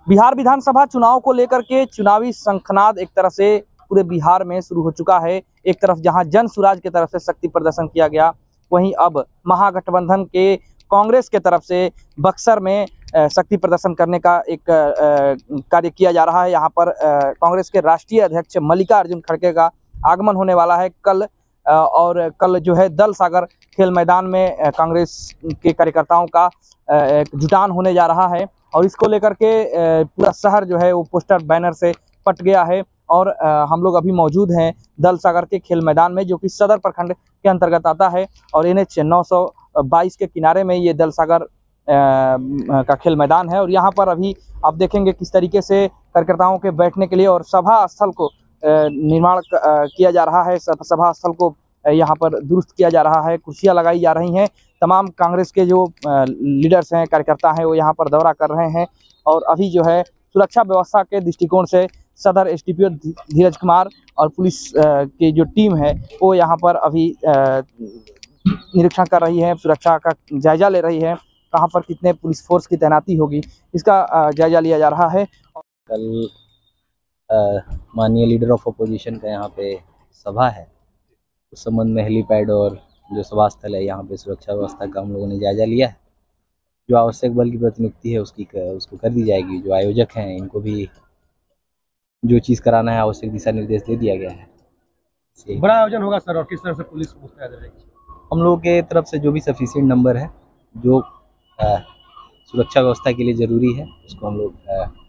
बिहार विधानसभा चुनाव को लेकर के चुनावी शंखनाद एक तरह से पूरे बिहार में शुरू हो चुका है। एक तरफ जहां जन सुराज की तरफ से शक्ति प्रदर्शन किया गया, वहीं अब महागठबंधन के कांग्रेस के तरफ से बक्सर में शक्ति प्रदर्शन करने का एक कार्य किया जा रहा है। यहाँ पर कांग्रेस के राष्ट्रीय अध्यक्ष मल्लिकार्जुन खड़गे का आगमन होने वाला है कल, और कल जो है दल सागर खेल मैदान में कांग्रेस के कार्यकर्ताओं का एक जुटान होने जा रहा है। और इसको लेकर के पूरा शहर जो है वो पोस्टर बैनर से पट गया है। और हम लोग अभी मौजूद हैं दल सागर के खेल मैदान में, जो कि सदर प्रखंड के अंतर्गत आता है और NH 922 के किनारे में ये दल सागर का खेल मैदान है। और यहाँ पर अभी आप देखेंगे किस तरीके से कार्यकर्ताओं के बैठने के लिए और सभा स्थल को निर्माण किया जा रहा है। सभा स्थल को यहाँ पर दुरुस्त किया जा रहा है, कुर्सियाँ लगाई जा रही हैं। तमाम कांग्रेस के जो लीडर्स हैं, कार्यकर्ता हैं, वो यहाँ पर दौरा कर रहे हैं। और अभी जो है सुरक्षा व्यवस्था के दृष्टिकोण से सदर SDPO धीरज कुमार और पुलिस की जो टीम है वो यहाँ पर अभी निरीक्षण कर रही है, सुरक्षा का जायजा ले रही है। कहाँ पर कितने पुलिस फोर्स की तैनाती होगी इसका जायजा लिया जा रहा है। कल माननीय लीडर ऑफ अपोजिशन का यहाँ पे सभा है, उस संबंध में हेलीपैड और जो सभा स्थल है यहाँ पे सुरक्षा व्यवस्था का हम लोगों ने जायजा लिया है। जो आवश्यक बल की प्रतिनियुक्ति है उसको कर दी जाएगी। जो आयोजक हैं इनको भी जो चीज़ कराना है आवश्यक दिशा निर्देश दे दिया गया है। बड़ा आयोजन होगा सर, और किस तरह से पुलिस मुस्तैद रहेगी? हम लोगों के तरफ से जो भी सफिशिएंट नंबर है जो सुरक्षा व्यवस्था के लिए जरूरी है उसको हम लोग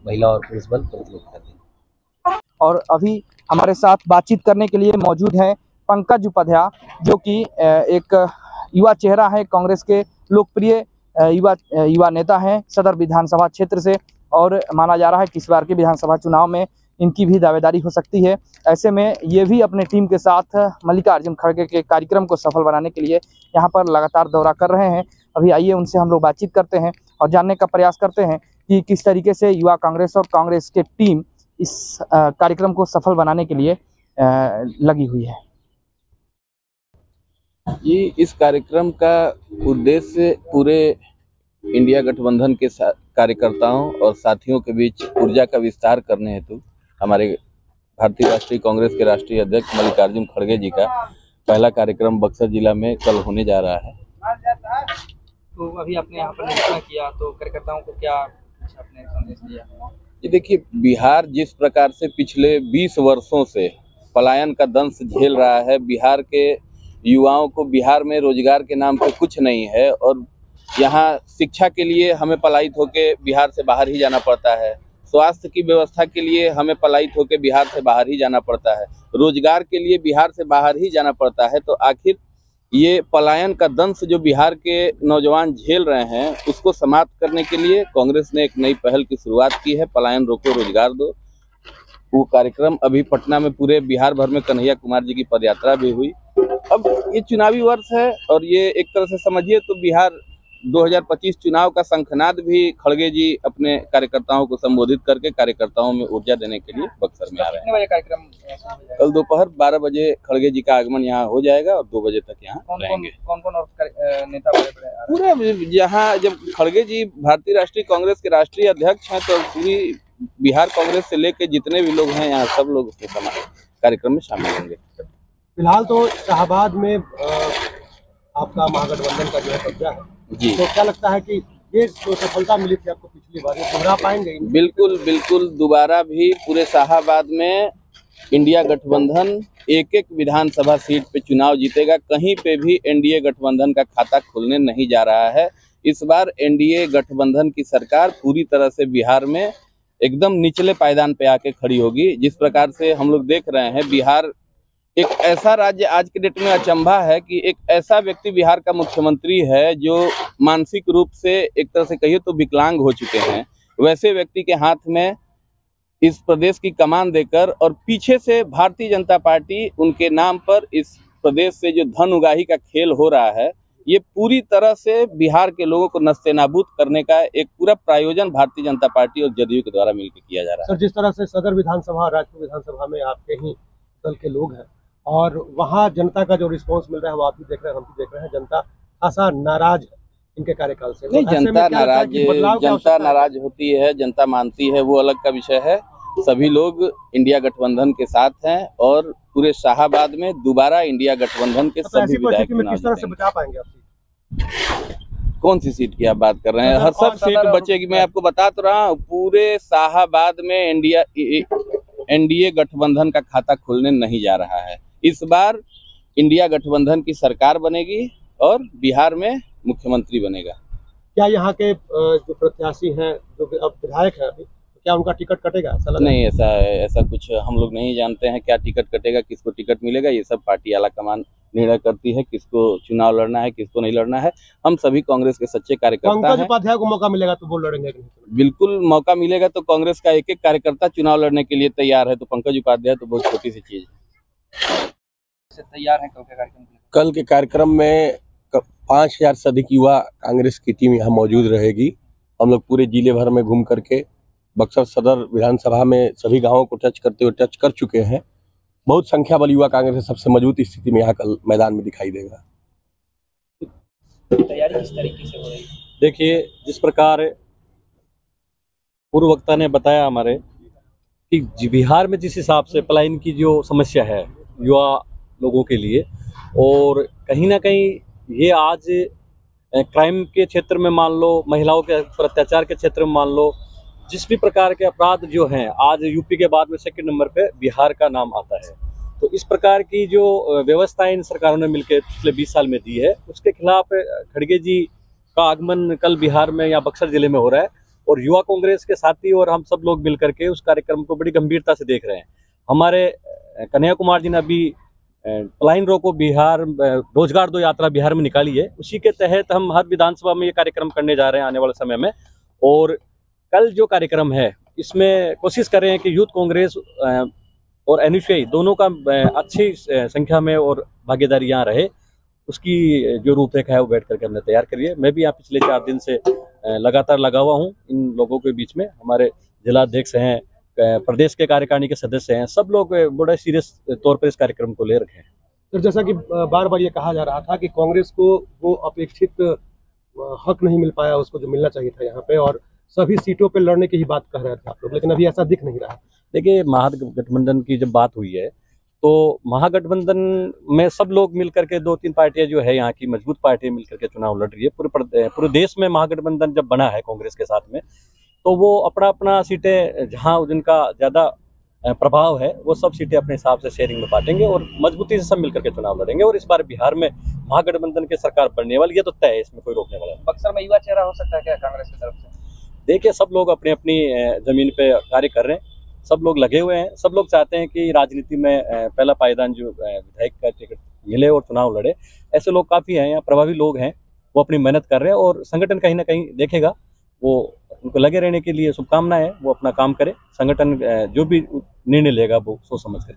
महिला और पुलिस बल प्रतिनियुक्त करते हैं। और अभी हमारे साथ बातचीत करने के लिए मौजूद हैं पंकज उपाध्याय, जो कि एक युवा चेहरा है, कांग्रेस के लोकप्रिय युवा नेता हैं सदर विधानसभा क्षेत्र से। और माना जा रहा है कि इस बार के विधानसभा चुनाव में इनकी भी दावेदारी हो सकती है। ऐसे में ये भी अपने टीम के साथ मल्लिकार्जुन खड़गे के कार्यक्रम को सफल बनाने के लिए यहाँ पर लगातार दौरा कर रहे हैं। अभी आइए उनसे हम लोग बातचीत करते हैं और जानने का प्रयास करते हैं कि किस तरीके से युवा कांग्रेस और कांग्रेस के टीम इस कार्यक्रम को सफल बनाने के लिए लगी हुई है। ये इस कार्यक्रम का उद्देश्य पूरे इंडिया गठबंधन के कार्यकर्ताओं और साथियों के बीच ऊर्जा का विस्तार करने हेतु हमारे भारतीय राष्ट्रीय कांग्रेस के राष्ट्रीय अध्यक्ष मल्लिकार्जुन खड़गे जी का पहला कार्यक्रम बक्सर जिला में कल होने जा रहा है। तो अभी आपने यहाँ पर निरीक्षण किया तो कार्यकर्ताओं को क्या आपने संदेश दिया? ये देखिए, बिहार जिस प्रकार से पिछले 20 वर्षों से पलायन का दंश झेल रहा है, बिहार के युवाओं को बिहार में रोजगार के नाम पे कुछ नहीं है और यहाँ शिक्षा के लिए हमें पलायित होकर बिहार से बाहर ही जाना पड़ता है, स्वास्थ्य की व्यवस्था के लिए हमें पलायित होकर बिहार से बाहर ही जाना पड़ता है, रोजगार के लिए बिहार से बाहर ही जाना पड़ता है। तो आखिर ये पलायन का दंश जो बिहार के नौजवान झेल रहे हैं उसको समाप्त करने के लिए कांग्रेस ने एक नई पहल की शुरुआत की है, पलायन रोको रोजगार दो। वो कार्यक्रम अभी पटना में पूरे बिहार भर में कन्हैया कुमार जी की पदयात्रा भी हुई। अब ये चुनावी वर्ष है और ये एक तरह से समझिए तो बिहार 2025 चुनाव का शंखनाद भी खड़गे जी अपने कार्यकर्ताओं को संबोधित करके कार्यकर्ताओं में ऊर्जा देने के लिए बक्सर में आ रहे हैं। कितने बजे कार्यक्रम? कल दोपहर 12 बजे खड़गे जी का आगमन यहाँ हो जाएगा और 2 बजे तक यहाँ रहेंगे। कौन और नेता पूरे यहाँ जब खड़गे जी भारतीय राष्ट्रीय कांग्रेस के राष्ट्रीय अध्यक्ष हैं तो पूरी बिहार कांग्रेस से लेकर जितने भी लोग हैं यहाँ सब लोग उसके कार्यक्रम में शामिल होंगे। फिलहाल तो शाहबाद में आपका महागठबंधन का जो है कब्जा है जी, तो क्या लगता है कि ये जो सफलता मिली थी आपको पिछली बार, ये दोहरा पाएंगे? बिल्कुल दोबारा भी पूरे शाहाबाद में इंडिया गठबंधन एक विधानसभा सीट पे चुनाव जीतेगा। कहीं पे भी एनडीए गठबंधन का खाता खुलने नहीं जा रहा है। इस बार एनडीए गठबंधन की सरकार पूरी तरह से बिहार में एकदम निचले पायदान पे आके खड़ी होगी। जिस प्रकार से हम लोग देख रहे हैं, बिहार एक ऐसा राज्य आज के डेट में अचंभा है कि एक ऐसा व्यक्ति बिहार का मुख्यमंत्री है जो मानसिक रूप से एक तरह से कहिए तो विकलांग हो चुके हैं। वैसे व्यक्ति के हाथ में इस प्रदेश की कमान देकर और पीछे से भारतीय जनता पार्टी उनके नाम पर इस प्रदेश से जो धन उगाही का खेल हो रहा है, ये पूरी तरह से बिहार के लोगों को नस्तेनाबूद करने का एक पूरा प्रायोजन भारतीय जनता पार्टी और जदयू के द्वारा मिलकर किया जा रहा है। सर, जिस तरह से सदर विधानसभा, राजपुर विधानसभा में आपके ही दल के लोग हैं और वहाँ जनता का जो रिस्पांस मिल रहा है वो आप भी देख रहे हैं, हम भी देख रहे हैं, जनता खासा नाराज है। इनके कार्यकाल से? नहीं, तो ऐसे में जनता क्या लगता है नाराज कि बदलाव की जनता आवश्यकता है? नाराज होती है, जनता मानती है, वो अलग का विषय है। सभी लोग इंडिया गठबंधन के साथ हैं और पूरे शाहाबाद में दोबारा इंडिया गठबंधन के तो सभी ऐसी विधायक परिस्थिति में चुनाव किस तरह से जीतेंगे। बचा पाएंगे आप सीट? कौन सी सीट की आप बात कर रहे हैं? सदर हर सब और सीट सदर और- बचेगी। मैं आपको बता तो रहा हूँ, पूरे शाहाबाद में एनडीए गठबंधन का खाता खुलने नहीं जा रहा है। इस बार इंडिया गठबंधन की सरकार बनेगी और बिहार में मुख्यमंत्री बनेगा। क्या यहाँ के जो प्रत्याशी हैं, जो अब विधायक हैं अभी, तो क्या उनका टिकट कटेगा? ऐसा लग रहा है? नहीं, ऐसा कुछ हम लोग नहीं जानते हैं। क्या टिकट कटेगा, किसको टिकट मिलेगा, ये सब पार्टी आला कमान निर्णय करती है, किसको चुनाव लड़ना है, किसको नहीं लड़ना है। हम सभी कांग्रेस के सच्चे कार्यकर्ता पंकज हैं। उपाध्याय को मौका मिलेगा तो वो लड़ेंगे कि नहीं? बिल्कुल मौका मिलेगा तो कांग्रेस का एक एक कार्यकर्ता चुनाव लड़ने के लिए तैयार है, तो पंकज उपाध्याय तो बहुत छोटी सी चीज है। तैयार है कल के कार्यक्रम के लिए? कल के कार्यक्रम में 5000 से अधिक युवा कांग्रेस की टीम यहाँ मौजूद रहेगी। हम लोग पूरे जिले भर में घूम करके बक्सर सदर विधानसभा में सभी गांवों को टच कर चुके हैं। बहुत संख्या बल युवा कांग्रेस सबसे मजबूत स्थिति में यहाँ कल मैदान में दिखाई देगा। तैयारी किस तरीके से हो रही है? देखिए, जिस प्रकार पूर्व वक्ता ने बताया हमारे कि बिहार में जिस हिसाब से पलायन की जो समस्या है युवा लोगों के लिए, और कहीं ना कहीं ये आज क्राइम के क्षेत्र में मान लो, महिलाओं के ऊपर अत्याचार के क्षेत्र में मान लो, जिस भी प्रकार के अपराध जो हैं, आज यूपी के बाद में सेकंड नंबर पे बिहार का नाम आता है। तो इस प्रकार की जो व्यवस्थाएं इन सरकारों ने मिलकर पिछले 20 साल में दी है, उसके खिलाफ खड़गे जी का आगमन कल बिहार में या बक्सर जिले में हो रहा है, और युवा कांग्रेस के साथी और हम सब लोग मिलकर के उस कार्यक्रम को बड़ी गंभीरता से देख रहे हैं। हमारे कन्हैया कुमार जी ने अभी पलायन रोको बिहार रोजगार दो यात्रा बिहार में निकाली है। उसी के तहत हम हर विधानसभा में ये कार्यक्रम करने जा रहे हैं आने वाले समय में। और कल जो कार्यक्रम है, इसमें कोशिश कर रहे हैं कि यूथ कांग्रेस और एनएसयूआई दोनों का अच्छी संख्या में और भागीदारी यहाँ रहे। उसकी जो रूपरेखा है वो बैठ करके हमने तैयार करी है। मैं भी यहाँ पिछले 4 दिन से लगातार लगा हुआ हूँ इन लोगों के बीच में। हमारे जिलाध्यक्ष हैं, प्रदेश के कार्यकारिणी के सदस्य हैं, सब लोग बड़े सीरियस तौर पर इस कार्यक्रम को ले रखे हैं। तो जैसा कि बार बार ये कहा जा रहा था कि कांग्रेस को वो अपेक्षित हक नहीं मिल पाया उसको जो मिलना चाहिए था यहाँ पे, और सभी सीटों पे लड़ने की ही बात कह रहे थे आप लोग, लेकिन अभी ऐसा दिख नहीं रहा। देखिए, महागठबंधन की जब बात हुई है तो महागठबंधन में सब लोग मिलकर के 2-3 पार्टियां जो है यहाँ की मजबूत पार्टियां मिलकर के चुनाव लड़ रही है। पूरे देश में महागठबंधन जब बना है कांग्रेस के साथ में, तो वो अपना अपना सीटें जहां जिनका ज़्यादा प्रभाव है वो सब सीटें अपने हिसाब से शेयरिंग में बांटेंगे और मजबूती से सब मिलकर के चुनाव लड़ेंगे। और इस बार बिहार में महागठबंधन की सरकार बनने वाली है, तो तय है, इसमें कोई रोकने वाला नहीं। बक्सर में युवा चेहरा हो सकता है क्या कांग्रेस की तरफ से? देखिए, सब लोग अपनी अपनी जमीन पे कार्य कर रहे हैं, सब लोग लगे हुए हैं। सब लोग चाहते हैं कि राजनीति में पहला पायदान जो विधायक का टिकट मिले और चुनाव लड़े। ऐसे लोग काफ़ी हैं, यहाँ प्रभावी लोग हैं, वो अपनी मेहनत कर रहे हैं और संगठन कहीं ना कहीं देखेगा। वो उनको लगे रहने के लिए शुभकामनाएं हैं, वो अपना काम करे। संगठन जो भी निर्णय लेगा वो सोच समझ कर